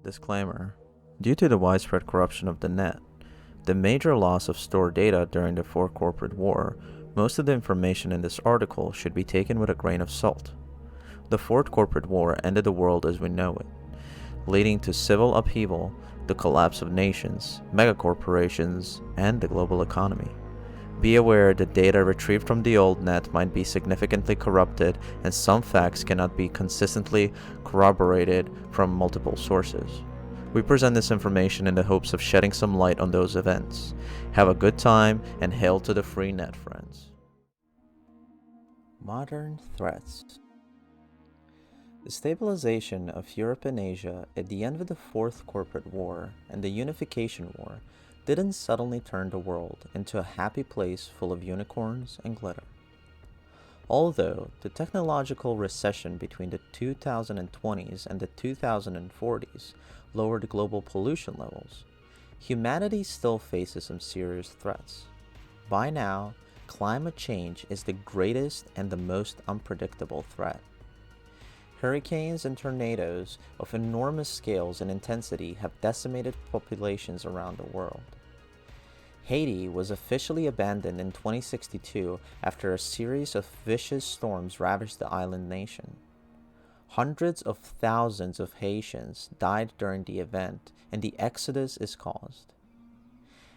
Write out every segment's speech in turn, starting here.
Disclaimer: due to the widespread corruption of the net, the major loss of stored data during the Fourth Corporate War, most of the information in this article should be taken with a grain of salt. The Fourth Corporate War ended the world as we know it, leading to civil upheaval, the collapse of nations, megacorporations, and the global economy. Be aware that data retrieved from the old net might be significantly corrupted, and some facts cannot be consistently corroborated from multiple sources. We present this information in the hopes of shedding some light on those events. Have a good time, and hail to the free net, friends. Modern threats. The stabilization of Europe and Asia at the end of the Fourth Corporate War and the Unification War didn't suddenly turn the world into a happy place full of unicorns and glitter. Although the technological recession between the 2020s and the 2040s lowered global pollution levels, humanity still faces some serious threats. By now, climate change is the greatest and the most unpredictable threat. Hurricanes and tornadoes of enormous scales and intensity have decimated populations around the world. Haiti was officially abandoned in 2062 after a series of vicious storms ravaged the island nation. Hundreds of thousands of Haitians died during the event, and the exodus is caused.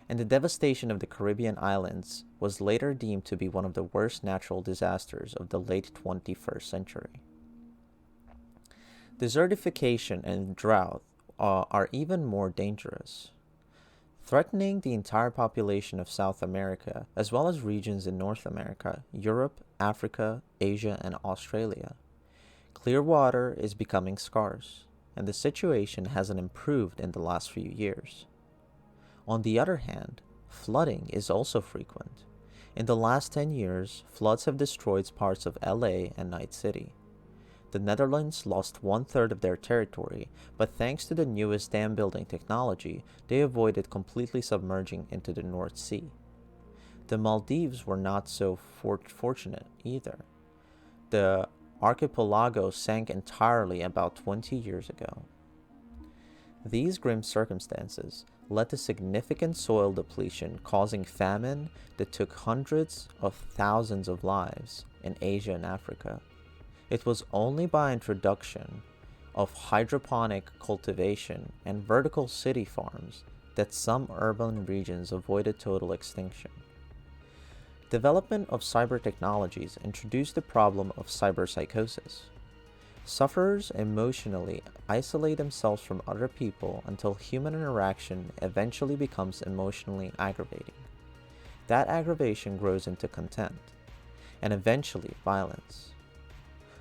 And the devastation of the Caribbean islands was later deemed to be one of the worst natural disasters of the late 21st century. Desertification and drought are even more dangerous, threatening the entire population of South America, as well as regions in North America, Europe, Africa, Asia, and Australia. Clear water is becoming scarce, and the situation hasn't improved in the last few years. On the other hand, flooding is also frequent. In the last 10 years, floods have destroyed parts of LA and Night City. The Netherlands lost 1/3 of their territory, but thanks to the newest dam building technology, they avoided completely submerging into the North Sea. The Maldives were not so fortunate either. The archipelago sank entirely about 20 years ago. These grim circumstances led to significant soil depletion, causing famine that took hundreds of thousands of lives in Asia and Africa. It was only by introduction of hydroponic cultivation and vertical city farms that some urban regions avoided total extinction. Development of cyber technologies introduced the problem of cyberpsychosis. Sufferers emotionally isolate themselves from other people until human interaction eventually becomes emotionally aggravating. That aggravation grows into contempt, and eventually violence.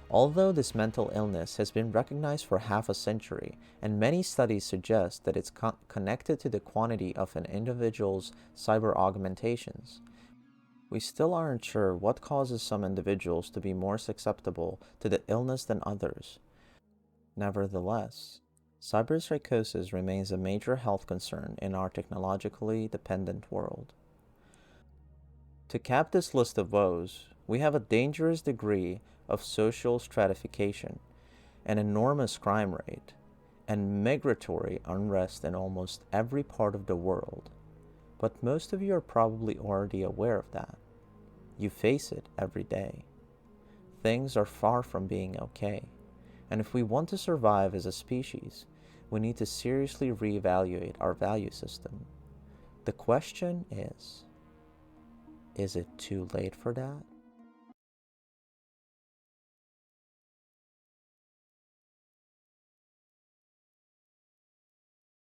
Although this mental illness has been recognized for half a century, and many studies suggest that it's connected to the quantity of an individual's cyber augmentations, we still aren't sure what causes some individuals to be more susceptible to the illness than others. Nevertheless, cyberpsychosis remains a major health concern in our technologically dependent world. To cap this list of woes, we have a dangerous degree of social stratification, an enormous crime rate, and migratory unrest in almost every part of the world. But most of you are probably already aware of that. You face it every day. Things are far from being okay, and if we want to survive as a species, we need to seriously reevaluate our value system. The question is it too late for that?